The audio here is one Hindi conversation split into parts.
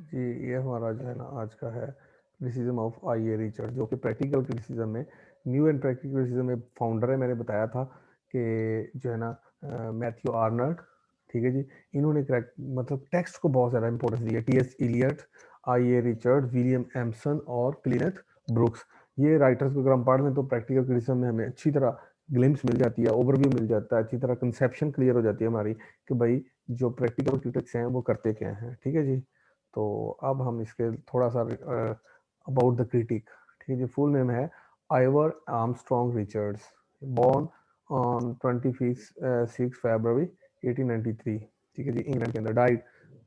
जी, ये हमारा जो है ना आज का है क्रिटिसिज्म ऑफ आई.ए. रिचर्ड, जो कि प्रैक्टिकल क्रिटिसिज्म में न्यू एंड प्रैक्टिकल क्रिटिसिज्म में फाउंडर है। मैंने बताया था कि जो है ना मैथ्यू आर्नल्ड, ठीक है जी, इन्होंने करेक्ट मतलब टेक्स्ट को बहुत ज़्यादा इंपॉर्टेंस दी है। T S. Eliot, I A. Richard, William Empson और क्लिनेथ ब्रुक्स, ये राइटर्स को अगर हम पढ़ लें तो प्रैक्टिकल क्रिटिसिज्म में हमें अच्छी तरह ग्लिम्स मिल जाती है, ओवरव्यू मिल जाता है, अच्छी तरह कंसेप्शन क्लियर हो जाती है हमारी कि भाई जो प्रैक्टिकल क्रिटिक्स हैं वो करते क्या हैं। ठीक है जी। तो अब हम इसके थोड़ा सा अबाउट द क्रिटिक, ठीक है जी। फुल नेम है Ivoire Armstrong Richards, born on 26 फरवरी 1893, ठीक है जी, इंग्लैंड के अंदर, डाइड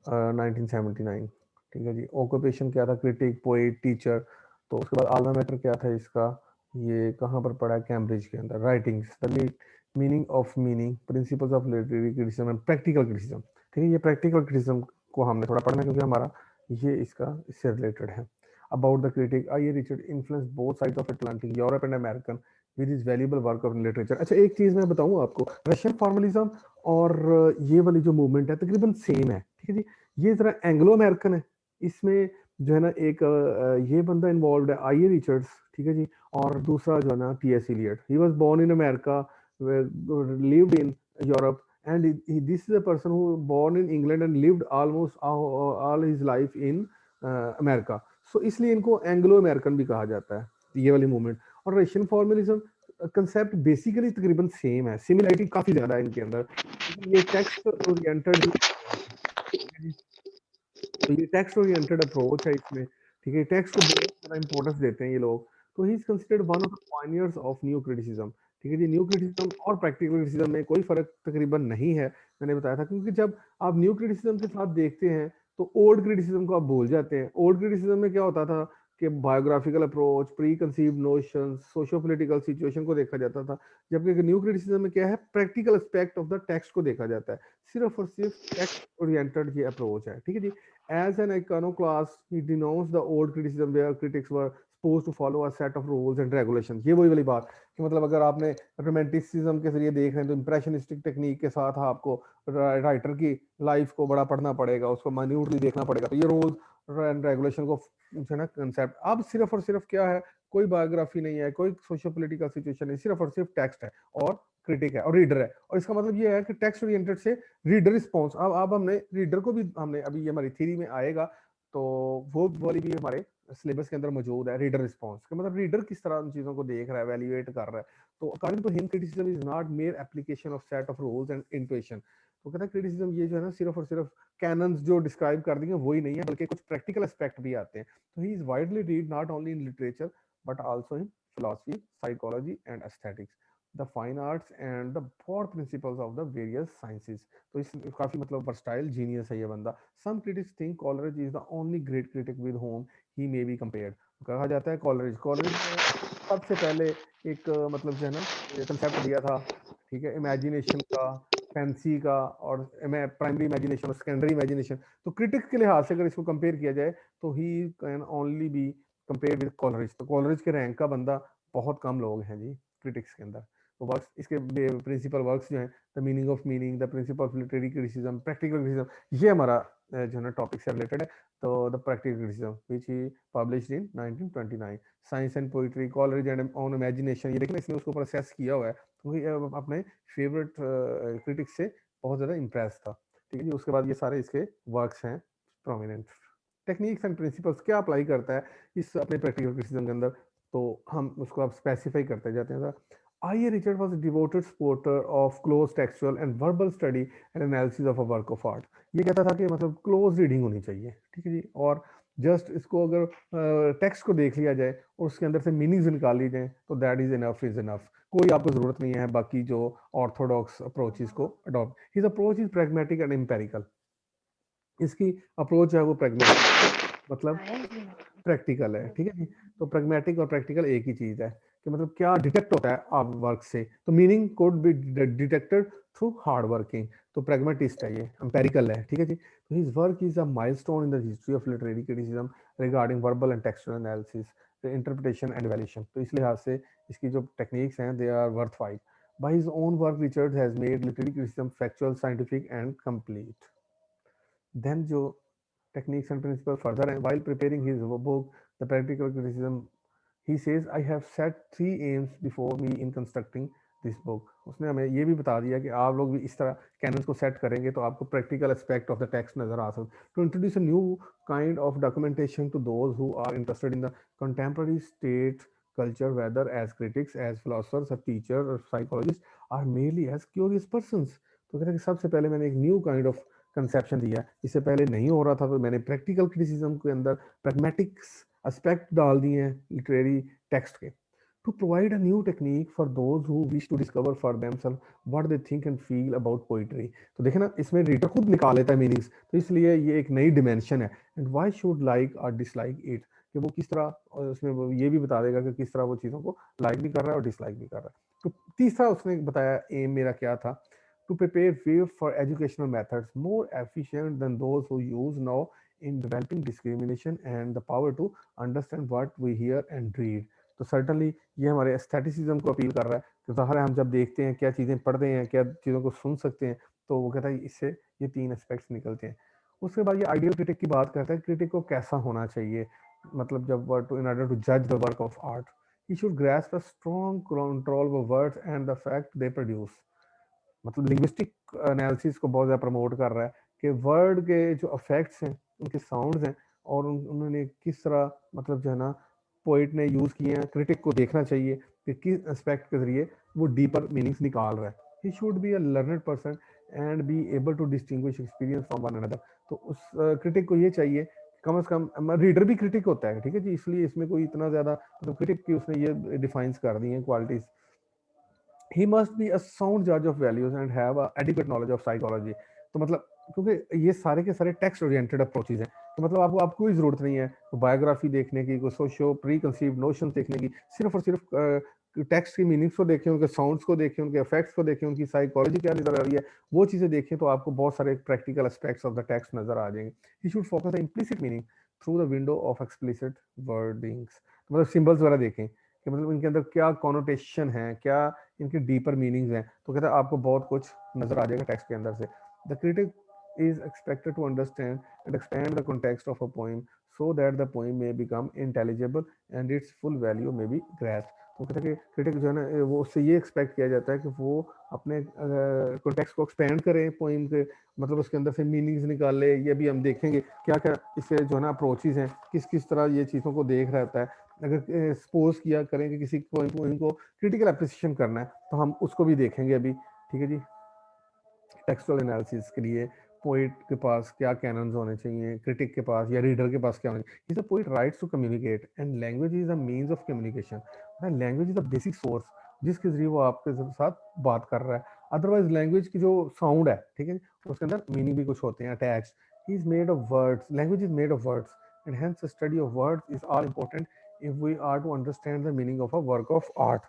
1979, ठीक है जी। ऑक्यूपेशन क्या था? Critic, poet, teacher. तो उसके बाद आल्मा मैटर क्या था इसका? ये कहाँ पर पढ़ा है? कैम्ब्रिज के अंदर। Writings, the meaning of meaning, principles of literary criticism and practical criticism, ठीक है। ये प्रैक्टिकल क्रिटिसिज्म को हमने थोड़ा पढ़ना है क्योंकि हमारा ये इसका इससे रिलेटेड है। About the critic, I Richard influence both sides of Atlantic, Europe and American, with his valuable work of literature. अच्छा, एक चीज मैं बताऊं आपको, रशियन फॉर्मलिज्म और ये वाली जो मूवमेंट है तकरीबन सेम है, ठीक है जी। ये जरा एंग्लो अमेरिकन है, इसमें जो है ना एक ये बंदा इन्वॉल्व है, आई रिचर्ड्स, ठीक है जी। और दूसरा जो है ना T S. Eliot, he was born in America, lived in Europe, and this is a person who born in England and lived almost all his life in America. So इसलिए इनको एंग्लो अमेरिकन भी कहा जाता है, ये वाली मूवमेंट। और रशियन फॉर्मलिज्म कंसेप्ट बेसिकली तकरीबन सेम है, सिमिलरिटी काफी ज्यादा है इनके अंदर, लेकिन ये टेक्स्ट ओरिएंटेड ही अप्रोच है, ठीक है जी। तो ये टेक्स्ट ओरिएंटेड अप्रोच है इसमें, ठीक है। टेक्स्ट को बहुत ज्यादा इंपॉर्टेंस देते हैं ये लोग। तो he is considered one of the pioneers of new criticism, ठीक है जी। न्यू क्रिटिसिज्म और प्रैक्टिकल क्रिटिसिज्म में कोई फर्क तकरीबन नहीं है, मैंने बताया था, क्योंकि जब आप न्यू क्रिटिसिज्म के साथ देखते हैं तो ओल्ड क्रिटिसिज्म को आप भूल जाते हैं। ओल्ड क्रिटिसिज्म में क्या होता था कि biographical approach, pre conceived notions, socio political situation को देखा जाता था, जबकि न्यू क्रिटिसिज्म में क्या है, practical aspect of the text को देखा जाता है। सिर्फ और सिर्फ टेक्स्ट ओरिएंटेड ये अप्रोच है, ठीक है जी। As an iconoclast, he denounced the old criticism where critics were supposed to follow a set of rules and regulations। ये वही वाली बात कि मतलब अगर आपने रोमांटिसिज्म के जरिए देख रहे हैं तो इंप्रेशनिस्टिक टेक्निक के साथ आपको राइटर की लाइफ को बड़ा पढ़ना पड़ेगा, उसको माइन्यूटली देखना पड़ेगा। तो ये रूल्स एंड रेगुलेशन को जो है ना कंसेप्ट, अब सिर्फ और सिर्फ क्या है, कोई बायोग्राफी नहीं है, कोई सोशियो पॉलिटिकल सिचुएशन नहीं, सिर्फ और सिर्फ टेक्स्ट है और क्रिटिक है और रीडर है। और इसका मतलब ये है कि टेक्स्ट ओरिएंटेड से रीडर रिस्पॉन्स, अब हमने रीडर को भी, हमने अभी ये हमारी थ्योरी में आएगा तो वो वाली भी हमारे सिलेबस के अंदर मौजूद है। रीडर रिस्पॉन्स का मतलब रीडर किस तरह उन चीजों को देख रहा है, वैल्यूएट कर रहा है। तो according to him, criticism is not mere application of set of rules and intuition. तो कहता है क्रिटिसिज्म ये जो है ना सिर्फ और सिर्फ कैनन्स जो डिस्क्राइब कर देंगे वही नहीं है, बल्कि कुछ प्रैक्टिकल एस्पेक्ट भी आते हैं। तो he is widely read not only in literature but also in philosophy, psychology and aesthetics, the fine arts and the four principles of the various sciences. तो इस काफी मतलब वर्सटाइल जीनियस है ये बंदा। Some critics think Coleridge is the only great critic with whom he may be compared. कहा जाता है कॉलरिज, कॉलरिज ने सबसे पहले एक मतलब जो है ना कंसेप्ट दिया था, ठीक है, इमेजिनेशन का, फैंसी का, और प्राइमरी इमेजिनेशन और सेकेंडरी इमेजिनेशन। तो क्रिटिक्स के लिहाज से अगर इसको कंपेयर किया जाए तो he can only be compare with Coleridge. तो कॉलरिज के रैंक का बंदा बहुत कम लोग हैं जी क्रिटिक्स के अंदर। तो वर्क्स, इसके प्रिंसिपल वर्क्स जो हैं, the meaning of meaning, the principle of literary criticism, practical criticism, ये हमारा जो है ना टॉपिक से रिलेटेड है। तो the practical criticism which he published in 1929, science and poetry, Coleridge and on imagination. ये देखिए इसने उसको प्रोसेस किया हुआ है क्योंकि अपने फेवरेट क्रिटिक्स से बहुत ज़्यादा इम्प्रेस था, ठीक है जी। उसके बाद ये सारे इसके वर्क्स हैं प्रोमिनेंट। टेक्निक्स एंड प्रिंसिपल्स क्या अप्लाई करता है इस अपने प्रैक्टिकल क्रिटिसिज्म के अंदर, तो हम उसको अब स्पेसिफाई करते जाते हैं। I.A. Richard was a devoted supporter of close textual and verbal study and analysis of a work of art। ये कहता था कि मतलब क्लोज रीडिंग होनी चाहिए, ठीक है जी। और जस्ट इसको अगर टेक्स्ट को देख लिया जाए और उसके अंदर से मीनिंग्स निकाल ली जाए तो दैट इज इनफ। कोई आपको जरूरत नहीं है बाकी जो ऑर्थोडॉक्स अप्रोचेस को adopt. His approach is pragmatic and empirical. इसकी अप्रोच है वो प्रैग्मेटिक मतलब प्रैक्टिकल है, ठीक है जी। तो प्रैग्मेटिक और प्रैक्टिकल एक ही चीज है कि मतलब क्या डिटेक्ट होता है आप वर्क से, तो meaning could be detected through hard working. तो प्रैग्मेटिस्ट है, ये एम्पेरिकल है, ठीक है जी। तो his work is a milestone in the history of literary criticism regarding verbal and textual analysis, interpretation and valuation. तो इस लिहाज से इसकी जो टेक्निक्स हैं they are worthwhile. By his own work, Richard has made literary criticism factual, scientific, and complete. Then जो techniques and principles further. And while preparing his book, The Practical Criticism, he says, I have set 3 aims before me in constructing this book. उसने हमें ये भी बता दिया कि आप लोग भी इस तरह कैनन्स को सेट करेंगे तो आपको practical aspect of the text नजर आ सकता है. To introduce a new kind of documentation to those who are interested in the contemporary state culture, whether as critics, as philosophers, or teachers, or psychologists, or merely as curious persons. तो कहते हैं कि सबसे पहले मैंने एक न्यू काइंड ऑफ कंसेप्शन दिया. इससे पहले नहीं हो रहा था, तो मैंने प्रैक्टिकल क्रिटिसिज्म के अंदर प्रैग्मेटिक्स एस्पेक्ट डाल दिए हैं लिटरेरी टेक्स्ट के. To provide a new technique for those who wish to discover for themselves what they think and feel about poetry. तो देखे ना, इसमें रीडर खुद निकाल लेता है मीनिंग्स, तो इसलिए ये एक नई डिमेंशन है. एंड व्हाई शुड लाइक और डिसलाइक इट, कि वो किस तरह, और उसमें वो ये भी बता देगा कि किस तरह वो चीज़ों को लाइक भी कर रहा है और डिसलाइक भी कर रहा है. तो तीसरा उसने बताया एम मेरा क्या था, to prepare way for educational methods more efficient than those who use now in developing discrimination and the power to understand what we hear and read. तो सर्टनली ये हमारे एस्थेटिसिज्म को अपील कर रहा है कि ज़ाहिर है हम जब देखते हैं क्या चीज़ें पढ़ते हैं, क्या चीज़ों को सुन सकते हैं, तो वो कहता है इससे ये 3 एस्पेक्ट्स निकलते हैं. उसके बाद ये आइडियल क्रिटिक की बात करता है, क्रिटिक को कैसा होना चाहिए, मतलब जब इन ऑर्डर टू जज the work of art he should grasp a strong control over words and the fact they produce. मतलब लिंग्विस्टिक एनालिसिस को बहुत ज़्यादा प्रमोट कर रहा है कि वर्ड के जो अफेक्ट्स हैं, उनके साउंड्स हैं, और उन्होंने किस तरह मतलब जो है ना पोइट ने यूज़ किए हैं. क्रिटिक को देखना चाहिए कि किस एस्पेक्ट के जरिए वो डीपर मीनिंग्स निकाल रहा है. He should be a learned person and be able to distinguish experience from one another. तो उस क्रिटिक को ये चाहिए, कम से कम रीडर भी क्रिटिक होता है, ठीक है जी, इसलिए इसमें कोई इतना ज़्यादा मतलब क्रिटिक की उसने ये डिफाइंस कर दी हैं qualities. He must be a sound जज of values and have a adequate knowledge of psychology. तो मतलब क्योंकि ये सारे के सारे टेक्स्ट ओरिएंटेड अप्रोचेज हैं, तो मतलब आपको कोई ज़रूरत नहीं है बायोग्राफी देखने की, कोई सोशो प्री कंसीव नोशन देखने की. सिर्फ और सिर्फ टेक्स्ट की मीनिंग्स को देखें, उनके साउंड्स को देखें, उनके इफेक्ट्स को देखें, उनकी साइकोलॉजी क्या नजर आ रही है, वो चीज़ें देखें, तो आपको बहुत सारे practical aspects of the text नजर आ जाएंगे. He should focus the implicit meaning through the window of explicit wordings. मतलब सिंबल्स वगैरह देखें कि मतलब इनके अंदर क्या कॉनोटेशन है, क्या इनके डीपर मीनिंग्स हैं, तो कहता है आपको बहुत कुछ नजर आ जाएगा टेक्स्ट के अंदर से. The critic is expected to understand and expand the context of a poem so that the poem may become intelligible and its full value may be grasped. तो कहते हैं कि क्रिटिक जो है ना, वो उससे ये एक्सपेक्ट किया जाता है कि वो अपने कॉन्टेक्स्ट को एक्सपेंड करे पोइम के, मतलब उसके अंदर से मीनिंग्स निकाले. ये भी हम देखेंगे क्या क्या इसके जो है ना अप्रोचेज हैं, किस किस तरह ये चीज़ों को देख रहता है. अगर सपोज किया करें कि किसी पोइम को क्रिटिकल एप्रिसिएशन करना है, तो हम उसको भी देखेंगे अभी, ठीक है जी. टेक्सुअल एनालिसिस के लिए पोइट के पास क्या कैनन्स होने चाहिए, क्रिटिक के पास या रीडर के पास क्या होने चाहिए. Is the poet writes to communicate and language is the means of communication. Language is the basic source जिसके जरिए वो आपके साथ बात कर रहा है. अदरवाइज लैंग्वेज की जो साउंड है, ठीक है, उसके अंदर मीनिंग भी कुछ होते हैं attach. He is made of words, language is made of words and hence the study of words is all important if we are to understand the meaning of a work of art.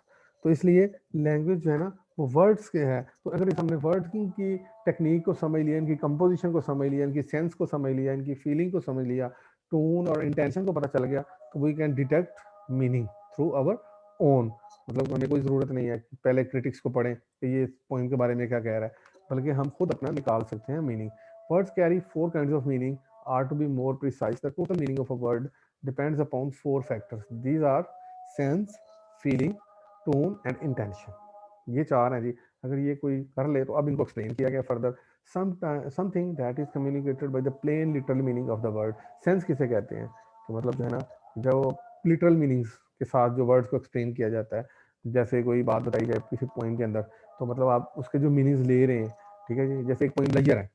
तो इसलिए लैंग्वेज जो है ना वो वर्ड्स के है. तो अगर हमने वर्ड की टेक्निक को समझ लिया, इनकी कंपोजिशन को समझ लिया, इनकी सेंस को समझ लिया, इनकी फीलिंग को समझ लिया, टोन और इंटेंशन को पता चल गया, तो we can detect meaning through our own. मतलब हमें कोई ज़रूरत नहीं है कि पहले क्रिटिक्स को पढ़ें कि ये पोइम के बारे में क्या कह रहा है, बल्कि हम खुद अपना निकाल सकते हैं meaning. Words carry 4 kinds of meaning. Are to be more precise, the total meaning of a word depends upon 4 factors. These are sense, feeling, tone and intention. ये 4 हैं जी. अगर ये कोई कर ले तो अब इनको एक्सप्लेन किया गया further. Something that is communicated by the plain literal meaning of the word. Sense किसे कहते हैं, तो मतलब जो है ना, जो लिटरल मीनिंग्स के साथ जो वर्ड्स को एक्सप्लेन किया जाता है, जैसे कोई बात बताई जाए किसी पोइम के अंदर, तो मतलब आप उसके जो मीनिंग्स ले रहे हैं, ठीक है जी. जैसे एक पोइम लैयर है,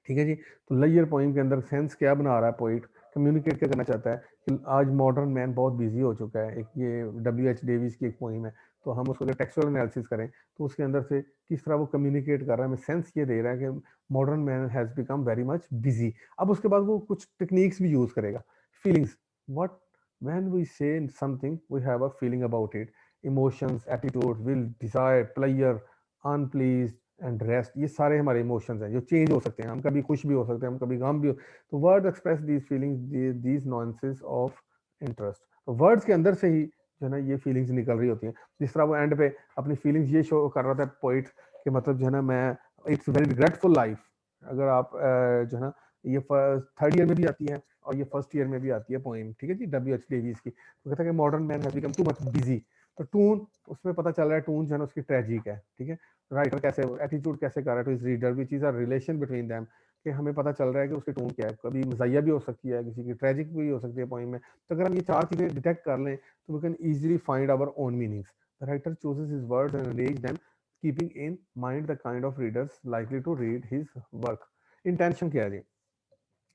ठीक है जी, तो लैयर पोइम के अंदर सेंस क्या बना रहा है पोइट, कम्युनिकेट क्या करना चाहता है कि आज मॉडर्न मैन बहुत बिजी हो चुका है. एक ये W.H. डेविस की एक पोइम है, तो हम उसको अगर टेक्सचुअल एनालिसिस करें तो उसके अंदर से किस तरह वो कम्युनिकेट कर रहा है, हमें सेंस ये दे रहा है कि modern man has become very much busy. अब उसके बाद वो कुछ टेक्निक्स भी यूज़ करेगा. Feelings, what when we say something we have a feeling about it. Emotions, attitude, will, desire, player, unpleased and rest, ये सारे हमारे इमोशंस हैं जो चेंज हो सकते हैं. हम कभी खुश भी हो सकते हैं, हम कभी गम भी हो. तो word express these feelings, these noises of interest. तो वर्ड्स के अंदर से ही जो है ना ये फीलिंग्स निकल रही होती हैं. जिस तरह वो एंड पे अपनी फीलिंग्स ये शो कर रहा था पोइट कि मतलब जो है ना, मैं इट्स वेरी रिग्रेटफुल लाइफ. अगर आप जो है ना ये थर्ड ईयर में भी आती है और ये फर्स्ट ईयर में भी आती है पोइम, ठीक है जी, W.H. डेविस की। तो कहता है कि modern man has become too much busy. तो टून, उसमें पता चल रहा है टून जो है ना उसकी ट्रेजिक है, ठीक है। राइटर कैसे एटीट्यूड कैसे कर रहा है to his reader which is a relation between them, कि हमें पता चल रहा है कि उसकी टोन क्या है, कभी मज़ाहिया भी हो सकती है, किसी की ट्रेजिक भी हो सकती है पोइम में। तो अगर हम ये चार चीज़ें डिटेक्ट कर लें तो we can easily find our own meanings. The writer chooses his words and arrange them keeping in mind the kind of readers likely to read his work. Intention क्या है जी?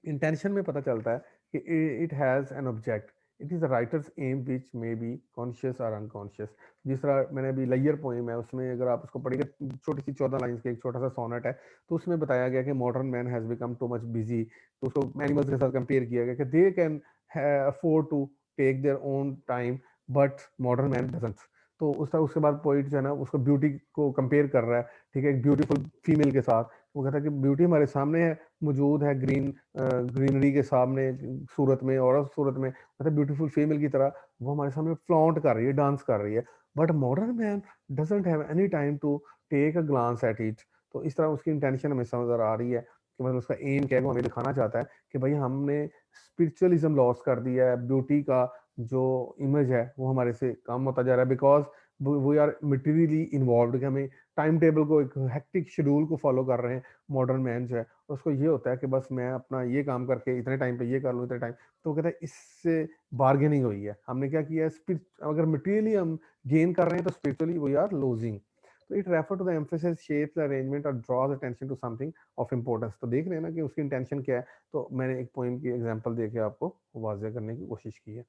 इंटेंशन में पता चलता है कि it has an object, it is the writer's aim which may be conscious और अनकॉन्शियस। जिस तरह मैंने अभी लेयर पोइम है उसमें अगर आप उसको पढ़िएगा, छोटी सी 14 लाइन्स की एक छोटा सा सोनेट है, तो उसमें बताया गया कि modern man has become too much busy. तो उसको एनिमल्स के साथ कंपेयर किया गया कि they can afford to take their own time but modern man doesn't. तो उस तरह उसके बाद पोइट जो है ना उसको ब्यूटी को कंपेयर कर रहा है, ठीक है, एक ब्यूटीफुल फीमेल के साथ। वो कहता है कि ब्यूटी हमारे सामने है, मौजूद है ग्रीनरी के सामने सूरत में, और सूरत में मतलब ब्यूटीफुल फीमेल की तरह वो हमारे सामने फ्लॉन्ट कर रही है, डांस कर रही है। But modern man doesn't have any time to take a glance at it. तो इस तरह उसकी इंटेंशन हमें समझ आ रही है कि मतलब उसका एम क्या है, वो हमें दिखाना चाहता है कि भाई हमने स्पिरिचुअलिज्म लॉस कर दिया है, ब्यूटी का जो इमेज है वो हमारे से कम होता जा रहा है, because we are materially involve, कि हमें टाइम टेबल को, एक हेक्टिक शेड्यूल को फॉलो कर रहे हैं। मॉडर्न मैन जो है उसको ये होता है कि बस मैं अपना ये काम करके इतने टाइम पे ये कर लूँ, इतने टाइम। तो वो कहता है इससे बार्गेनिंग हुई है, हमने क्या किया है, अगर मटेरियली हम गेन कर रहे हैं तो स्पिरिचुअली वी आर लूजिंग। तो it refer to the emphasis, shapes the arrangement और draws attention to something of importance. तो देख रहे हैं ना कि उसकी इंटेंशन क्या है। तो मैंने एक पोइम की एग्जांपल देके आपको वाज़ेह करने की कोशिश की है।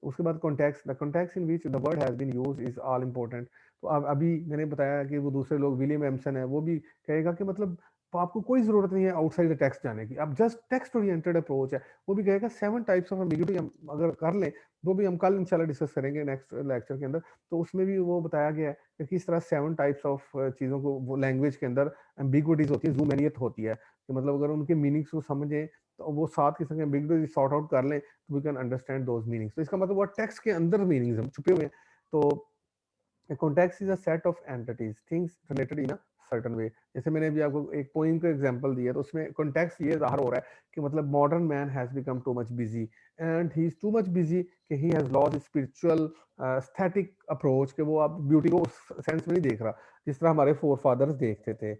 उसके बाद context, the context in which the word has been used is all important. तो अब अभी मैंने बताया कि वो दूसरे लोग, विलियम एम्सन है, वो भी कहेगा कि मतलब तो आपको कोई जरूरत नहीं है आउटसाइड द टेक्स्ट जाने की, आप जस्ट टेक्स्ट ओरिएंटेड अप्रोच है। वो भी कहेगा 7 टाइप्स ऑफ एम्बिग्यूटी हम अगर कर लें, वो भी हम कल इंशाल्लाह डिस्कस करेंगे नेक्स्ट लेक्चर के अंदर। तो उसमें भी वो बताया गया है कि किस तरह 7 टाइप्स ऑफ चीज़ों को वो लैंग्वेज के अंदर एम्बिग्यूटीज होती है, ज़ूमेनियत होती है, कि मतलब अगर उनके मीनिंग्स को समझें तो वो 7 किस्म के एम्बिग्यूटी सॉर्ट आउट कर लें तो we can understand those meanings. तो इसका मतलब वो टेक्स्ट के अंदर मीनिंग्स हम छुपे हुए हैं। तो A context is a set of entities, things related in a certain way। जैसे मैंने अभी आपको एक पोइम का एग्जांपल दिया, तो उसमें कॉन्टेक्स्ट ये ज़ाहिर हो रहा है कि मतलब modern man has become too much busy and he is too much busy, कि he has lost spiritual aesthetic approach, कि वो आप ब्यूटी को उस सेंस में नहीं देख रहा जिस तरह हमारे फोर फादर्स देखते थे।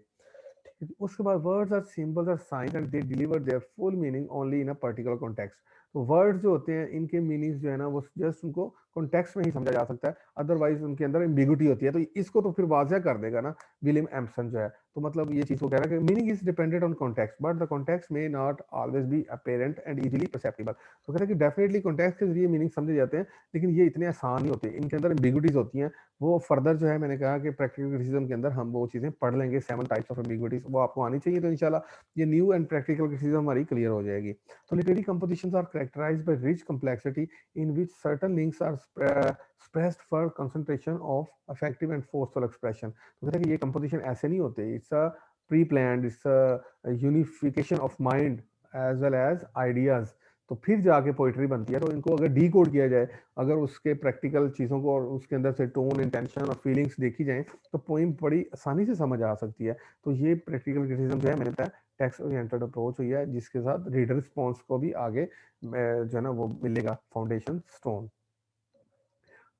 उसके बाद words are symbols are signs and they deliver their full meaning only in a particular context. तो वर्ड्स जो होते हैं इनके मीनिंग्स जो है ना वो जस्ट उनको कॉन्टेक्स्ट में ही समझा जा सकता है, अदरवाइज उनके अंदर एम्बिगुइटी होती है। तो इसको तो फिर वाज़ह कर देगा ना विलियम एम्सन जो है। तो मतलब ये चीज़ को कह रहा है कि meaning is dependent on context but the context may not always be apparent and easily perceptible. तो कहता है कि डेफिनेटली कॉन्टेक्स्ट के जरिए मीनिंग समझे जाते हैं, लेकिन ये इतने आसान नहीं होते, इनके अंदर एम्बिगुइटीज होती हैं। वो फर्दर जो है मैंने कहा कि प्रैक्टिकल क्रिटिसिज्म के अंदर हम वो चीज़ें पढ़ लेंगे, 7 टाइप्स ऑफ एम्बिगुइटीज वो आपको आनी चाहिए। तो इंशाल्लाह ये न्यू एंड प्रैक्टिकल क्रिटिसिज्म हमारी क्लियर हो जाएगी। तो literary compositions are characterized by rich complexity in which certain links are expressed for concentration of effective and forceful expression। तो कहते हैं कि ये कंपोजिशन ऐसे नहीं होते, it's a pre planned, it's a unification of mind as well as ideas. तो फिर जाके पोइट्री बनती है। तो इनको अगर डी कोड किया जाए, अगर उसके प्रैक्टिकल चीज़ों को और उसके अंदर से टोन, इंटेंशन और फीलिंग्स देखी जाए, तो पोइम बड़ी आसानी से समझ आ सकती है। तो ये प्रैक्टिकल क्रिटिसिज्म जो है मैंने बताया टेक्स्ट ओरिएंटेड अप्रोच हुई है, जिसके साथ रीडर रिस्पॉन्स को भी आगे जो है ना वो मिलेगा फाउंडेशन स्टोन।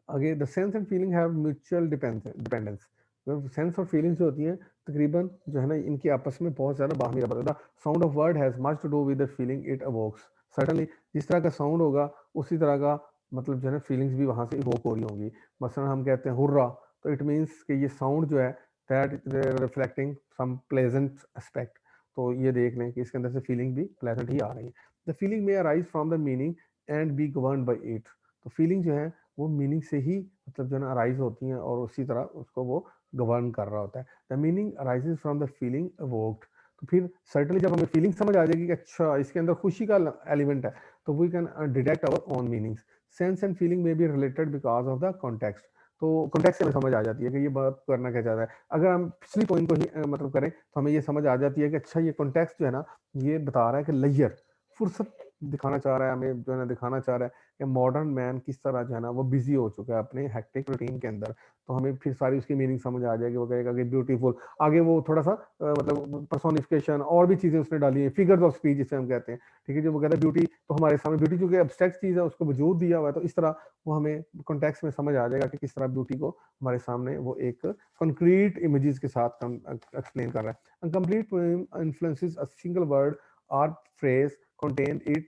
आगे the sense and feeling have mutual dependence. Sense और फीलिंग्स जो होती हैं तकरीबन जो है ना इनकी आपस में बहुत ज़्यादा बाहमी रबत है। The sound of word has much to do with the feeling it evokes. Certainly जिस तरह का साउंड होगा उसी तरह का मतलब जो है ना फीलिंग्स भी वहाँ से इवोक हो रही होंगी। मसलन हम कहते हैं हुर्रा, तो इट मीन्स कि ये साउंड जो है that reflecting some pleasant aspect. तो ये देख लें कि इसके अंदर से फीलिंग भी प्लेजेंट ही आ रही है। द फीलिंग में arise from the meaning and be govern by it. तो फीलिंग जो है वो मीनिंग से ही मतलब जो है ना अराइज होती हैं और उसी तरह उसको वो गवर्न कर रहा होता है। The meaning arises from the feeling evoked. तो फिर सर्टनली जब हमें फीलिंग समझ आ जाएगी कि अच्छा इसके अंदर खुशी का एलिमेंट है, तो we can detect our own meanings. Sense and feeling may be related because of the context. तो कॉन्टेक्स्ट से हमें समझ आ जाती है कि ये बात करना क्या चाहता है। अगर हम पिछली पॉइंट को ही मतलब करें तो हमें ये समझ आ जाती है कि अच्छा ये कॉन्टेक्स्ट जो है ना ये बता रहा है कि लेयर, फुर्सत दिखाना चाह रहा है, हमें जो है ना दिखाना चाह रहा है कि मॉडर्न मैन किस तरह जो है ना वो बिजी हो चुका है अपने हेक्टिक रूटीन के अंदर। तो हमें फिर सारी उसकी मीनिंग समझ आ जाएगी, वो कहेगा कि ब्यूटीफुल। आगे वो थोड़ा सा मतलब पर्सोनिफिकेशन और भी चीजें उसने डाली है, फिगर्स ऑफ स्पीच जिसे हम कहते हैं, ठीक है जी। वो कहता है ब्यूटी तो हमारे सामने, ब्यूटी चूंकि एब्स्ट्रैक्ट चीज है उसको वजूद दिया हुआ है, तो इस तरह वो हमें कॉन्टेक्स्ट में समझ आ जाएगा कि किस तरह ब्यूटी को हमारे सामने वो एक कंक्रीट इमेजेस के साथ एक्सप्लेन कर रहा है। A complete poem influences a single word or phrase contain it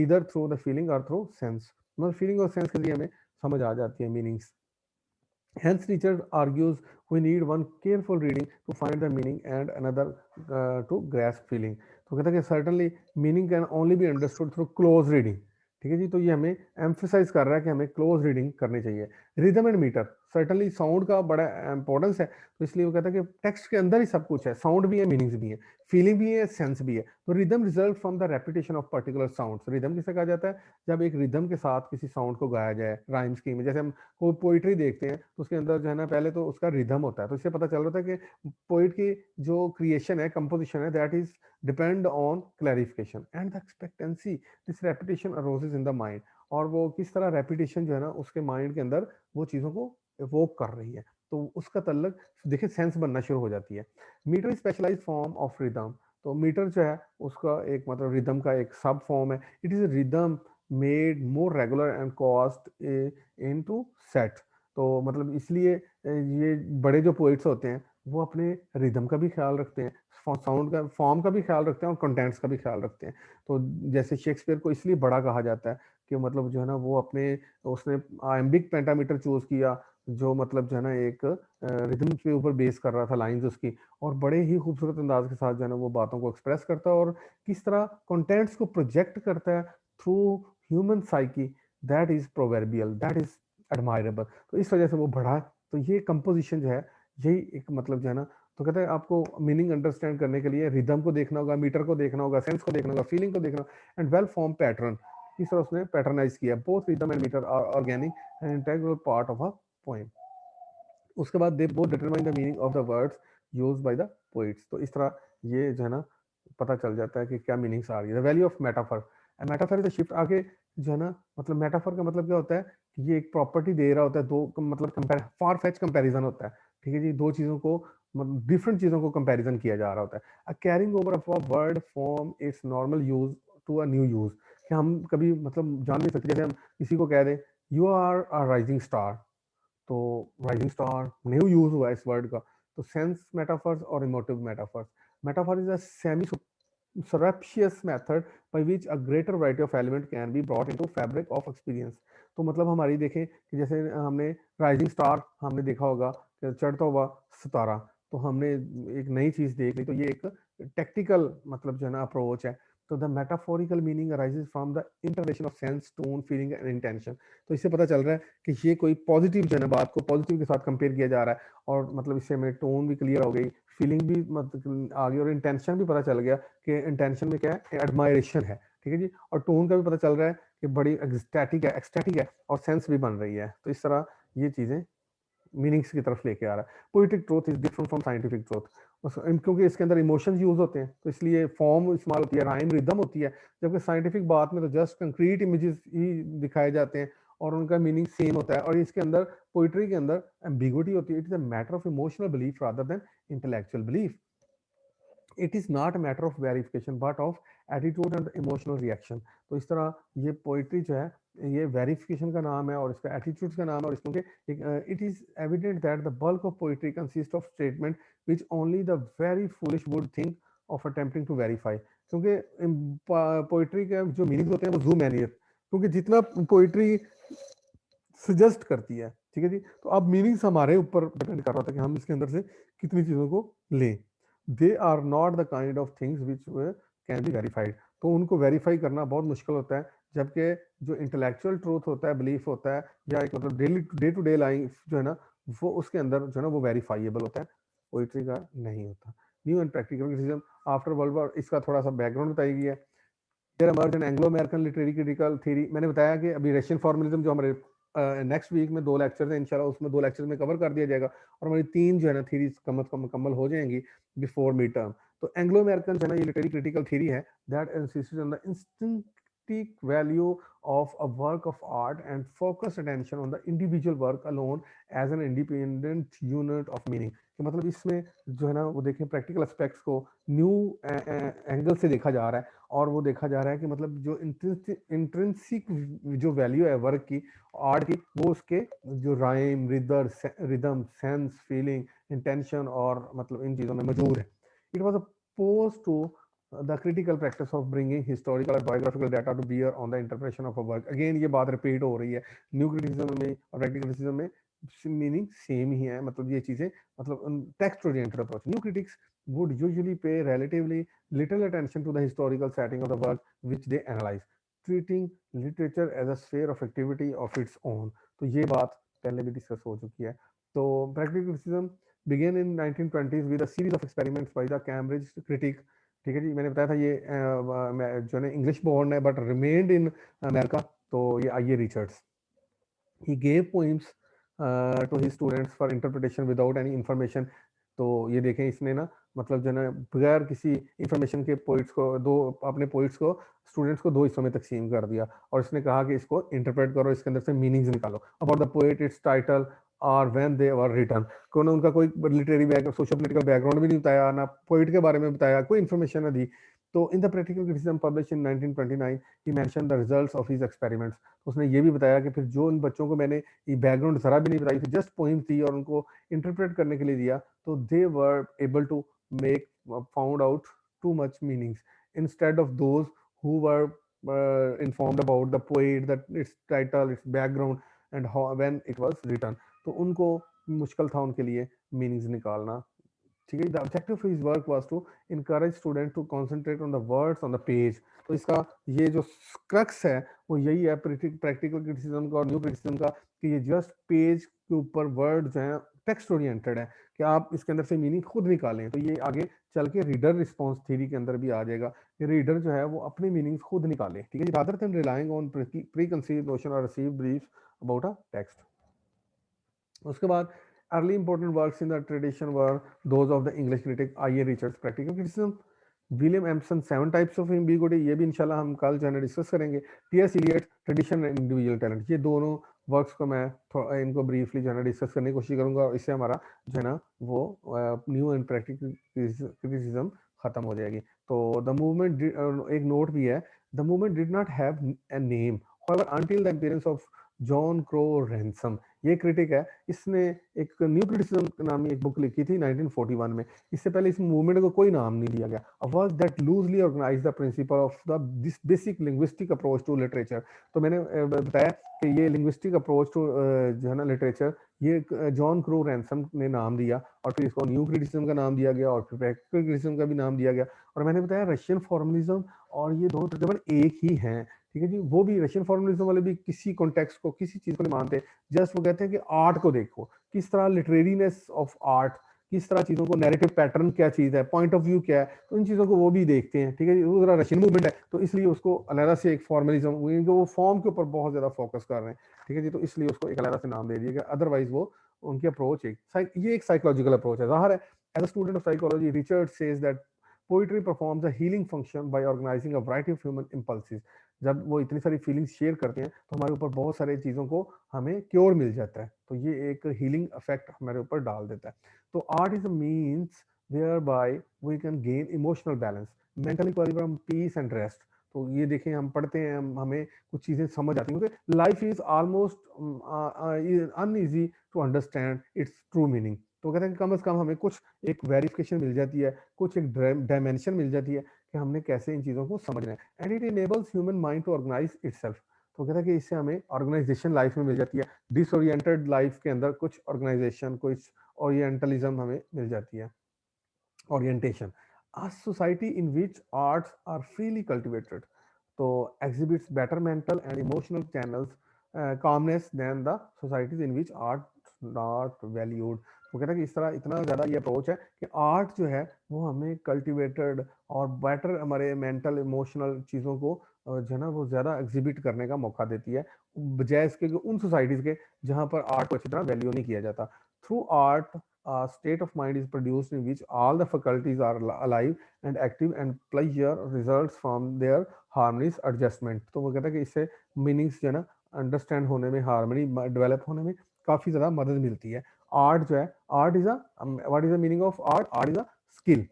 either through the feeling or through sense। मतलब फीलिंग और सेंस के लिए हमें समझ आ जाती है meanings. Hence, Richard argues we need one careful reading to find the meaning and another to grasp feeling। तो कहता है कि certainly meaning can only be understood through close reading। ठीक है जी, तो ये हमें emphasize कर रहा है कि हमें close reading करनी चाहिए। Rhythm and meter, certainly sound का बड़ा importance है, तो इसलिए वो कहता है कि text के अंदर ही सब कुछ है, sound भी है, meanings भी है, feeling भी है, sense भी है। तो rhythm result from the repetition of particular sounds। rhythm किसे कहा जाता है? जब एक rhythm के साथ किसी sound को गाया जाए, rhyme scheme में, जैसे हम को पोइट्री देखते हैं तो उसके अंदर जो है ना पहले तो उसका रिदम होता है, तो इससे पता चल रहा था कि पोइट की जो क्रिएशन है, कंपोजिशन है, that is depend on clarification and the expectancy this repetition arouses in the mind. और वो किस तरह रेपिटेशन जो है ना उसके माइंड के अंदर वो चीज़ों को एवोक कर रही है, तो उसका तल्लक देखिए सेंस बनना शुरू हो जाती है। Metre specialize form of rhythm. तो मीटर जो है उसका एक मतलब रिदम का एक सब फॉर्म है। It is rhythm made more regular and cost into set. तो मतलब इसलिए ये बड़े जो पोइट्स होते हैं वो अपने रिदम का भी ख्याल रखते हैं, साउंड का, फॉर्म का भी ख्याल रखते हैं और कंटेंट्स का भी ख्याल रखते हैं। तो जैसे शेक्सपियर को इसलिए बड़ा कहा जाता है कि मतलब जो है ना वो अपने उसने आयम्बिक पेंटामीटर चूज किया, जो मतलब जो है ना एक रिदम के ऊपर बेस कर रहा था लाइंस उसकी, और बड़े ही खूबसूरत अंदाज के साथ जो है ना वो बातों को एक्सप्रेस करता है और किस तरह कंटेंट्स को प्रोजेक्ट करता है through human psyche. That is proverbial, that is admirable. तो इस वजह से वो बढ़ा। तो ये कंपोजिशन जो है यही एक मतलब जो है ना, तो कहते हैं आपको मीनिंग अंडरस्टैंड करने के लिए रिदम को देखना होगा, मीटर को देखना होगा, सेंस को देखना होगा, फीलिंग को देखना होगा, एंड वेल फॉर्म पैटर्न। इस तरह उसने पैटर्नाइज किया। Both rhythm and metre are organic and integral part of a poem. उसके बाद they both determine the meaning of the words used by the poets. तो इस तरह ये जो है ना पता चल जाता है कि क्या मीनिंग्स आ रही है। The value of metaphor. Metaphor is a shift. आगे जो है ना मतलब मेटाफर का मतलब क्या होता है कि ये एक प्रॉपर्टी दे रहा होता है, दो मतलब फार फेच कंपैरिजन होता है, ठीक है जी। दो चीजों को मतलब डिफरेंट चीजों को कंपैरिजन किया जा रहा होता है। A carrying over of a word from its normal use to a new use. कि हम कभी मतलब जान नहीं सकते, जैसे हम किसी को कह दें you are a rising star, तो राइजिंग स्टार न्यू यूज हुआ है इस वर्ड का। तो सेंस मेटाफर्स और emotive metaphors. Metaphor is a semi surreptitious method by which a greater variety of element can be brought into fabric of experience। तो मतलब हमारी देखें कि जैसे हमने राइजिंग स्टार हमने देखा होगा कि चढ़ता हुआ सितारा, तो हमने एक नई चीज देख ली, तो ये एक टेक्टिकल मतलब जो है ना अप्रोच है। तो the metaphorical meaning arises from the interrelation of sense, tone, feeling and intention. तो इससे पता चल रहा है कि ये कोई पॉजिटिव जो है ना बात को पॉजिटिव के साथ कंपेयर किया जा रहा है, और मतलब इससे हमें टोन भी क्लियर हो गई, फीलिंग भी मतलब आ गई, और इंटेंशन भी पता चल गया कि इंटेंशन में क्या है, एडमायरेशन है, ठीक है जी। और टोन का भी पता चल रहा है कि बड़ी एक्सटैटिक है, और सेंस भी बन रही है। तो इस तरह ये चीजें मीनिंग्स की तरफ लेके आ रहा है। Poetic truth is different from scientific truth. क्योंकि इसके अंदर इमोशंस यूज होते हैं, तो इसलिए फॉर्म इस्तेमाल होती है, राइम रिदम होती है। जबकि साइंटिफिक बात में तो जस्ट कंक्रीट इमेजेस ही दिखाए जाते हैं और उनका मीनिंग सेम होता है। और इसके अंदर पोइट्री के अंदर एम्बिगुइटी होती है। It is a matter of emotional belief rather than intellectual belief. It is not a matter of verification but of attitude and emotional reaction. तो इस तरह ये पोइट्री जो है ये वेरिफिकेशन का नाम है और इसका एटीट्यूड का नाम है। और इसमें it is evident that the bulk of poetry consist of statement which only the very foolish would think of attempting to verify. क्योंकि पोइट्री के जो मीनिंग्स होते हैं वो जूम एनियत, क्योंकि जितना पोइट्री सजेस्ट करती है, ठीक है जी, तो अब मीनिंग्स हमारे ऊपर डिपेंड कर रहा था कि हम इसके अंदर से कितनी चीजों को लें। They are not the kind of things which can be verified. तो उनको वेरीफाई करना बहुत मुश्किल होता है। जबकि जो इंटेलेक्चुअल ट्रूथ होता है, बिलीफ होता है, या एक मतलब daily day to day life जो है ना, वो उसके अंदर जो है ना वो वेरीफाइएबल होता है, पोइट्री का नहीं होता। New and practical criticism after world war, इसका थोड़ा सा बैकग्राउंड बताई गई है। There emerge an Anglo American literary critical theory. मैंने बताया कि अभी रशियन फॉर्मलिज्म जो हमारे नेक्स्ट वीक में 2 लेक्चर हैं इंशाल्लाह, उसमें 2 लेक्चर में कवर कर दिया जाएगा, और हमारी 3 जो है ना थीरीज कम मुकम्मल हो जाएंगी बिफोर मिड टर्म। तो एंग्लो अमेरिकन जो है ना ये लिटरेरी क्रिटिकल थ्योरी है that insist on the instinctive value of a work of art and focus attention on the individual work alone as an independent unit of meaning। कि मतलब इसमें जो है ना वो देखें प्रैक्टिकल एस्पेक्ट्स को न्यू एंगल से देखा जा रहा है और वो देखा जा रहा है कि मतलब जो इंट्रिंसिक जो वैल्यू है वर्क की आर्ट की वो उसके जो rhyme rhythm sense feeling intention और मतलब इन चीज़ों में मौजूद है। It was oppose to the critical practice of bringing historical or biographical data to bear on the interpretation of a work। again ये बात रिपीट हो रही है न्यू क्रिटिसिज्म में और प्रैक्टिकल क्रिटिसिज्म में मीनिंग सेम ही है मतलब ये चीजें मतलब text oriented approach. New critics would usually pay relatively little attention to the historical setting of the work which they analyze, treating literature as a sphere of activity of its own। तो ये बात पहले भी डिस्कस हो चुकी है। तो practical criticism began in 1920s with a series of experiments by the Cambridge critic। ठीक है जी, मैंने बताया था ये जो है इंग्लिश बोर्न है बट रिमेन्ड इन अमेरिका। तो ये I A Richards he gave poems to his students for interpretation without any information. तो ये देखें इसने ना मतलब जो है ना बगैर किसी इंफॉर्मेशन के पोइट्स को दो अपने पोइट्स को स्टूडेंट्स को दो हिस्सों में तकसीम कर दिया और इसने कहा कि इसको इंटरप्रेट करो, इसके अंदर से मीनिंग्स निकालो about the poet, it's title और व्हेन दे वर रिटन। उन्होंने उनका कोई लिटरेरी सोशल पोलिटिकल बैकग्राउंड भी नहीं बताया, ना पोइट के बारे में बताया, कोई इन्फॉर्मेशन ना दी। तो in the practical criticism publish in 1929 he mention the results of his experiments. उसने ये भी बताया कि फिर जो उन बच्चों को मैंने ये बैकग्राउंड जरा भी नहीं बताई थी, जस्ट पोइम्स थी और उनको इंटरप्रेट करने के लिए दिया, तो they were able to make found out too much meanings instead of those who were informed about the poet, that its title, its background and how when it was written। तो उनको मुश्किल था उनके लिए मीनिंग्स निकालना। ठीक है, the objective of his work was to encourage student to concentrate on the words on the page. तो इसका ये जो क्रक्स है वो यही है प्रैक्टिकल क्रिटिसिज्म का और न्यू क्रिटिसिज्म का कि ये जस्ट पेज के ऊपर वर्ड जो है टेक्स्ट ओरिएंटेड है कि आप इसके अंदर से मीनिंग खुद निकालें। तो ये आगे चल के रीडर रिस्पॉन्स थ्योरी के अंदर भी आ जाएगा कि रीडर जो है वो अपनी मीनिंग्स खुद निकाले। ठीक है, rather than relying on preconceived notion और received beliefs about a text. उसके बाद early important works in the tradition were those of the English critic I.A. Richards, practical criticism, William Empson, seven types of ambiguity, ये भी इंशाल्लाह हम कल जो है डिस्कस करेंगे। T S. Eliot, tradition and individual talent, ये दोनों वर्क्स को मैं इनको ब्रीफली जो है डिस्कस करने की कोशिश करूंगा और इससे हमारा जो है ना वो न्यू एंड प्रैक्टिकल क्रिटिसिज्म खत्म हो जाएगी। तो द मूवमेंट, एक नोट भी है, the movement did not have a name however until the appearance of John crow ransom. ये क्रिटिक है, इसने एक न्यू क्रिटिसिज्म नामी एक बुक लिखी थी 1941 में। इससे पहले इस मूवमेंट को कोई नाम नहीं दिया गया। A work that loosely organize the principle of the this basic linguistic approach to literature. तो मैंने बताया कि ये लिंग्विस्टिक अप्रोच टू जो है ना लिटरेचर, ये जॉन क्रो रैनसम ने नाम दिया और फिर इसको न्यू क्रिटिसिज्म का नाम दिया गया और फिर प्रैक्टिकल क्रिटिसिज्म का भी नाम दिया गया। और मैंने बताया रशियन फॉर्मलिज्म और ये दोनों तकरीबन एक ही हैं। ठीक है जी, वो भी रशियन फॉर्मलिज्म वाले भी किसी कॉन्टेक्स्ट को किसी चीज को नहीं मानते, जस्ट वो कहते हैं कि आर्ट को देखो, किस तरह लिटरेरीनेस ऑफ आर्ट, किस तरह चीजों को, नैरेटिव पैटर्न क्या चीज है, पॉइंट ऑफ व्यू क्या है, तो इन चीजों को वो भी देखते हैं। ठीक है जी, वो जरा रशियन मूवमेंट है तो इसलिए उसको अलग से एक फॉर्मलिज्म, वो फॉर्म के ऊपर बहुत ज्यादा फोकस कर रहे हैं। ठीक है जी, तो इसलिए उसको एक अलग से नाम दे दिया गया, अदरवाइज वो उनकी अप्रोच ये एक साइकोलॉजिकल अप्रोच है। जाहिर है as a student of psychology Richard says that poetry performs a healing function by organizing a variety of human impulses. जब वो इतनी सारी फीलिंग्स शेयर करते हैं तो हमारे ऊपर बहुत सारी चीज़ों को हमें क्योर मिल जाता है, तो ये एक हीलिंग इफेक्ट हमारे ऊपर डाल देता है। तो art is a means whereby we can gain emotional balance, mental equilibrium, peace and rest. तो ये देखें हम पढ़ते हैं, हमें कुछ चीज़ें समझ आती हैं क्योंकि life is almost uneasy to understand its true meaning. तो कहते हैं कि कम से कम हमें कुछ एक वेरिफिकेशन मिल जाती है, कुछ एक डायमेंशन मिल जाती है कि हमने कैसे इन चीज़ों को समझना है। And it enables human mind to organize itself. तो कहता है कि इससे हमें ऑर्गेनाइजेशन लाइफ में मिल जाती है, डिसओरिएंटेड लाइफ के अंदर कुछ ऑर्गेनाइजेशन, कुछ ओरिएंटलिज्म हमें मिल जाती है, orientation। A society in which arts are freely cultivated तो exhibits better mental and emotional channels, calmness than the societies in which art not valued। तो कहता है कि इस तरह इतना ज़्यादा ये अप्रोच है कि आर्ट जो है वो हमें कल्टिवेटेड और बेटर हमारे मेंटल इमोशनल चीज़ों को जो है ना वो ज़्यादा एग्जिबिट करने का मौका देती है, बजाय इसके कि उन सोसाइटीज़ के जहाँ पर आर्ट को अच्छी तरह वैल्यू नहीं किया जाता। Through art, a state of mind is produced in which all the faculties are alive and active, and pleasure results from their harmonious adjustment. तो वो कहता है कि इससे मीनिंग्स जो है ना अंडरस्टैंड होने में, हार्मनी डेवलप होने में काफ़ी ज़्यादा मदद मिलती है. आर्ट जो है, art is a, what is the meaning of art? Art is a skill.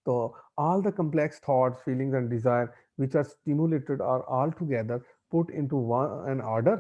So all the complex thoughts, feelings, and desire which are stimulated are all together put into an order,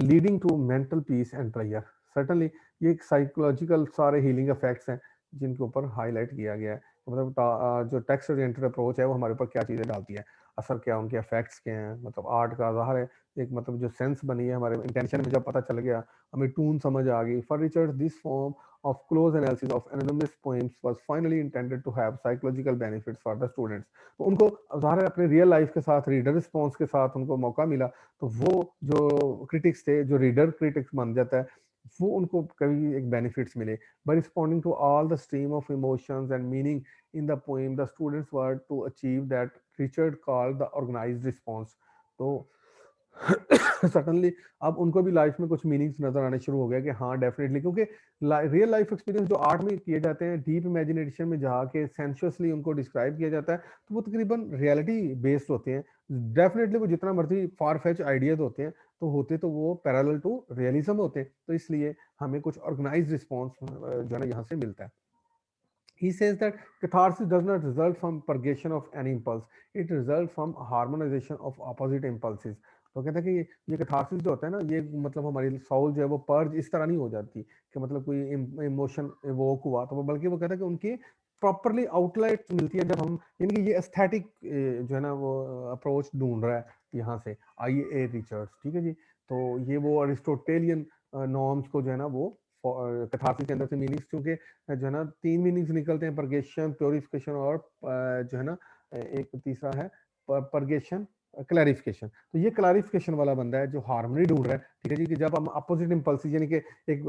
leading to mental peace and pleasure. Certainly, ये एक साइकोलॉजिकल सारे हीलिंग इफेक्ट्स हैं जिनके ऊपर हाईलाइट किया गया है. मतलब जो टेक्स्ट ओरिएंटेड अप्रोच है वो हमारे ऊपर क्या चीज़ें डालती है, असर क्या, उनके इफेक्ट्स क्या हैं. मतलब आर्ट का ज़ाहिर है एक मतलब जो सेंस बनी है हमारे इंटेंशन में जब पता चल गया, हमें टून समझ आ गई. For Richard this form of close analysis of anonymous poems was finally intended to have psychological benefits for the students. तो उनको ज़ाहिर है अपने रियल लाइफ के साथ, रीडर रिस्पॉन्स के साथ उनको मौका मिला, तो वो जो क्रिटिक्स थे, जो रीडर क्रिटिक्स बन जाता है, वो उनको कभी एक बेनिफिट्स मिले. by responding to all the stream of emotions and meaning in the poem, the students were to achieve that Richard called the organized response. तो सडनली अब उनको भी लाइफ में कुछ मीनिंग्स नजर आने शुरू हो गया कि हाँ डेफिनेटली, क्योंकि रियल लाइफ एक्सपीरियंस जो आर्ट में किए जाते हैं, डीप इमेजिनेशन में जाके सेंशुअसली उनको डिस्क्राइब किया जाता है, तो वो तकरीबन रियलिटी बेस्ड होते हैं. डेफिनेटली वो जितना मर्जी फार फेच आइडियाज होते हैं, तो होते तो वो पैरेलल टू रियलिज्म होते हैं. तो इसलिए हमें कुछ ऑर्गेनाइज रिस्पॉन्स जो है ना यहाँ से मिलता है. He says that catharsis does not result from purgation of any impulse, it results from harmonization of opposite impulses. तो कहता है कि ये कैथारसिस जो होता है ना, ये मतलब हमारी सोल जो है वो पर्ज इस तरह नहीं हो जाती कि मतलब कोई इमोशन इवोक हुआ, तो वो बल्कि वो कहता है कि उनकी प्रॉपरली आउटलेट मिलती है जब हम, यानी कि ये एस्थेटिक जो है ना वो अप्रोच ढूंढ रहा है यहाँ से IA रिचर्ड्स. ठीक है जी. तो ये वो अरिस्टोटेलियन नॉर्म्स को जो है ना वो कैथारसिस के अंदर से मीनिंग्स, क्योंकि जो है ना 3 मीनिंग्स निकलते हैं, परगेशन, प्योरिफिकेशन और जो है ना एक तीसरा है परगेशन, क्लैरिफिकेशन. तो ये क्लैरिफिकेशन वाला बंदा है जो हार्मनी ढूंढ रहा है. ठीक है जी. कि जब हम अपोजिट इंपल्सिस, यानी कि एक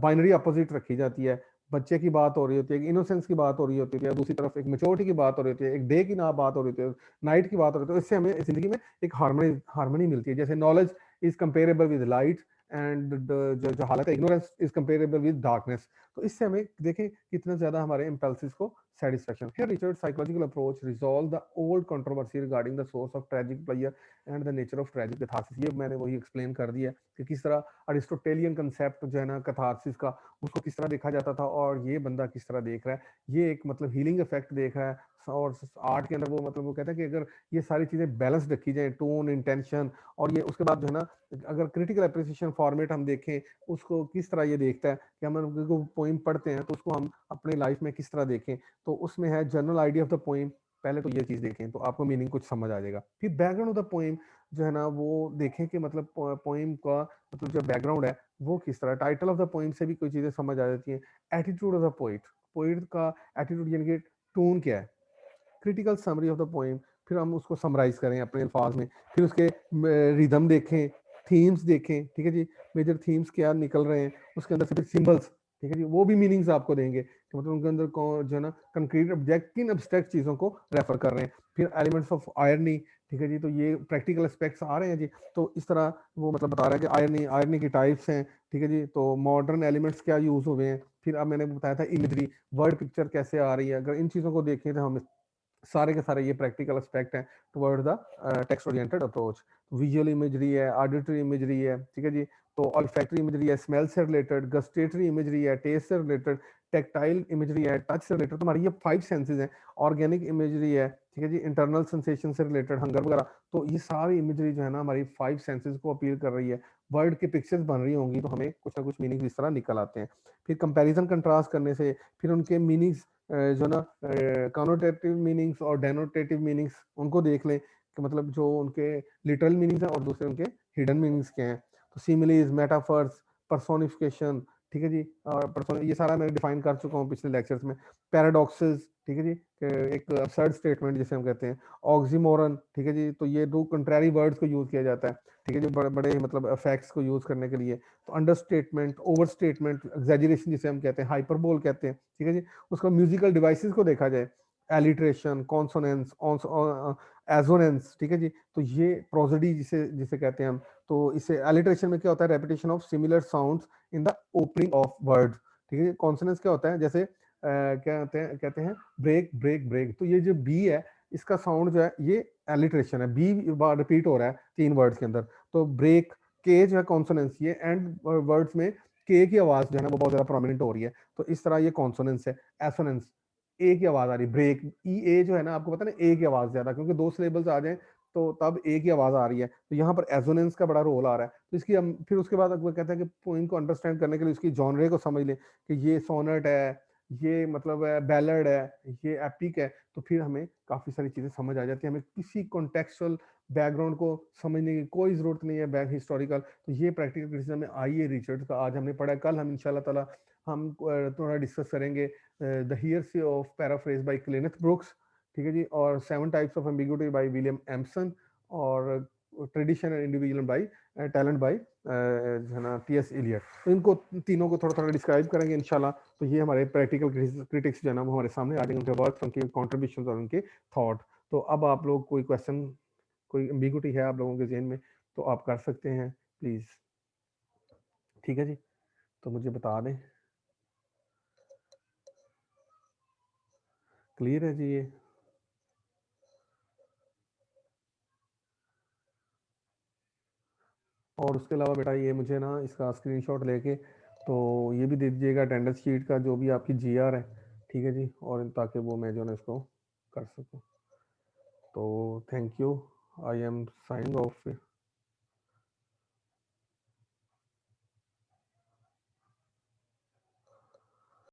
बाइनरी अपोजिट रखी जाती है, बच्चे की बात हो रही होती है, एक इनोसेंस की बात हो रही होती है, दूसरी तरफ एक मेच्योरिटी की बात हो रही होती है, एक डे की ना बात हो रही होती है, नाइट की बात हो रही होती है. इससे हमें जिंदगी में एक हार्मनी मिलती है. जैसे knowledge is comparable with light and जो जो हालत है ignorance is comparable with darkness. तो इससे हमें देखें कितना ज्यादा हमारे इम्पल्सिस को satisfaction. Here, Richard's psychological approach resolved the old controversy regarding the source of tragic pleasure and the nature of tragic catharsis. ये मैंने वही एक्सप्लेन कर दिया कि किस तरह अरिस्टोटेलियन कंसेप्ट जो है ना कैथारसिस का, उसको किस तरह देखा जाता था और ये बंदा किस तरह देख रहा है. ये एक मतलब हीलिंग इफेक्ट देख रहा है. और आर्ट के अंदर वो मतलब वो कहता है कि अगर ये सारी चीजें बैलेंस रखी जाए, टोन, इंटेंशन, और ये उसके बाद जो है ना अगर क्रिटिकल अप्रिसिएशन फॉर्मेट हम देखें, उसको किस तरह ये देखता है कि हम पोइम पढ़ते हैं तो उसको हम अपने लाइफ में किस तरह देखें. तो उसमें है general idea of the poem. पहले तो ये चीज देखें तो आपको मीनिंग कुछ समझ आ जाएगा. फिर बैकग्राउंड ऑफ द पोइम जो है ना वो देखें कि मतलब पोइम का मतलब जो बैकग्राउंड है वो किस तरह. टाइटल ऑफ द पोइम से भी कोई चीजें समझ आ जाती हैं. Attitude of the poet, poet का एटीट्यूड यानी कि टोन क्या है. Critical summary of the poem, फिर हम उसको समराइज करें अपने अल्फाज में. फिर उसके रिदम देखें, थीम्स देखें. ठीक है जी. मेजर थीम्स क्या निकल रहे हैं, उसके अंदर से फिर सिंबल्स. ठीक है जी. वो भी मीनिंग्स आपको देंगे कि मतलब उनके अंदर कौन जो है ना कंक्रीट ऑब्जेक्ट किन एब्स्ट्रैक्ट चीजों को रेफर कर रहे हैं. फिर एलिमेंट्स ऑफ आयरनी. ठीक है जी. तो ये प्रैक्टिकल एस्पेक्ट्स आ रहे हैं जी. तो इस तरह वो मतलब बता रहा है कि आयरनी, आयरनी की टाइप्स हैं. ठीक है जी. तो मॉडर्न एलिमेंट्स क्या यूज हुए हैं. फिर अब मैंने बताया था इमेजरी, वर्ड पिक्चर कैसे आ रही है. अगर इन चीजों को देखें तो हम सारे के सारे ये प्रैक्टिकल एस्पेक्ट हैं toward the text oriented approach. Visual imagery है, ऑडिटरी इमेजरी है. ठीक है जी. तो ऑल्फैक्टरी इमेजरी है, स्मेल से रिलेटेड. गस्टेटरी इमेजरी है, टेस्ट से रिलेटेड. टेक्टाइल इमेजरी है, टच से रिलेटेड. तुम्हारी ये 5 सेंसेस हैं. ऑर्गेनिक इमेजरी है. ठीक है जी. इंटरनल सेंसेशन से रिलेटेड, हंगर वगैरह. तो ये सारी इमेजरी जो है ना हमारी 5 सेंसेस को अपील कर रही है. वर्ड की पिक्चर्स बन रही होंगी तो हमें कुछ ना कुछ मीनिंग इस तरह निकल आते हैं. फिर कंपैरिजन कंट्रास्ट करने से फिर उनके मीनिंग्स जो ना कॉनोटेटिव मीनिंग्स और डेनोटेटिव मीनिंग्स उनको देख लें कि मतलब जो उनके लिटरल मीनिंग्स हैं और दूसरे उनके हिडन मीनिंग्स क्या हैं. तो सिमिलीज, मेटाफर्स, पर्सोनिफिकेशन. ठीक है जी. और ये सारा मैं डिफाइन कर चुका हूँ पिछले लेक्चर्स में. पैराडॉक्सेस. ठीक है जी. एक absurd स्टेटमेंट जिसे हम कहते हैं. ऑक्सीमोरन. ठीक है जी. तो ये दो कंट्रारी वर्ड्स को यूज किया जाता है. ठीक है जी. बड़े बड़े मतलब फैक्ट्स को यूज करने के लिए. तो under statement, over statement, exaggeration जिसे हम कहते हैं, हाइपरबोल कहते हैं. ठीक है जी. उसका म्यूजिकल डिवाइसेस को देखा जाए, एलिट्रेशन, कॉन्सोनेंस, एजोनेंस, ठीक है जी। तो ये प्रोसोडी जिसे जिसे कहते हैं हम, तो इससे अलिटरेशन में क्या होता है, repetition of similar sounds in the opening of words, ठीक है। कॉन्सोनेंस क्या होता है, जैसे क्या कहते हैं ब्रेक ब्रेक ब्रेक, तो ये जो बी है इसका साउंड जो है ये एलिटरेशन है, बी बार रिपीट हो रहा है 3 वर्ड्स के अंदर, तो ब्रेक, के जो है कॉन्सोनेंस, ये एंड वर्ड्स में के की आवाज जो है ना वो बहुत ज्यादा प्रोमिनेंट हो रही है, तो इस तरह ये कॉन्सोनेंस है। एसोनेंस, ए की आवाज आ रही, ब्रेक, ई ए जो है ना, आपको पता है ना ए की आवाज ज्यादा, क्योंकि 2 सिलेबल्स आ जाए तो तब ए की आवाज आ रही है, तो यहाँ पर एसोनेंस का बड़ा रोल आ रहा है। तो इसकी हम फिर उसके बाद वो कहते हैं कि पोइम को अंडरस्टैंड करने के लिए इसकी जॉनरे को समझ लें कि ये सोनेट है, ये मतलब बैलड है, ये एपिक है, तो फिर हमें काफी सारी चीजें समझ आ जाती है, हमें किसी कॉन्टेक्चुअल बैकग्राउंड को समझने की कोई जरूरत नहीं है, बैक हिस्टोरिकल। तो ये प्रैक्टिकल क्रिटिसिज्म में आई ए रिचर्ड्स का आज हमने पढ़ा है। कल हम इंशाल्लाह ताला हम थोड़ा डिस्कस करेंगे the heresy of paraphrase by Cleanth Brooks, ठीक है जी, और 7 types of ambiguity by William Empson, और tradition and individual by talent by जो है ना टी एस इलियट। तो इनको तीनों को थोड़ा थोड़ा डिस्क्राइब करेंगे इंशाल्लाह। तो ये हमारे प्रैक्टिकल क्रिटिक्स जो है ना वो हमारे सामने आ जाएंगे, उनके वर्क, उनके कॉन्ट्रीब्यूशन और उनके थॉट। तो अब आप लोग कोई क्वेश्चन, कोई एम्बिगुइटी है आप लोगों के जहन में तो आप कर सकते हैं प्लीज, ठीक है जी, तो मुझे बता दें। क्लियर है जी ये? और उसके अलावा बेटा ये मुझे ना इसका स्क्रीनशॉट लेके तो ये भी दे दीजिएगा अटेंडेंस शीट का, जो भी आपकी जीआर है, ठीक है जी, और ताकि वो मैं जो है ना इसको कर सकूं। तो thank you, I am signing off.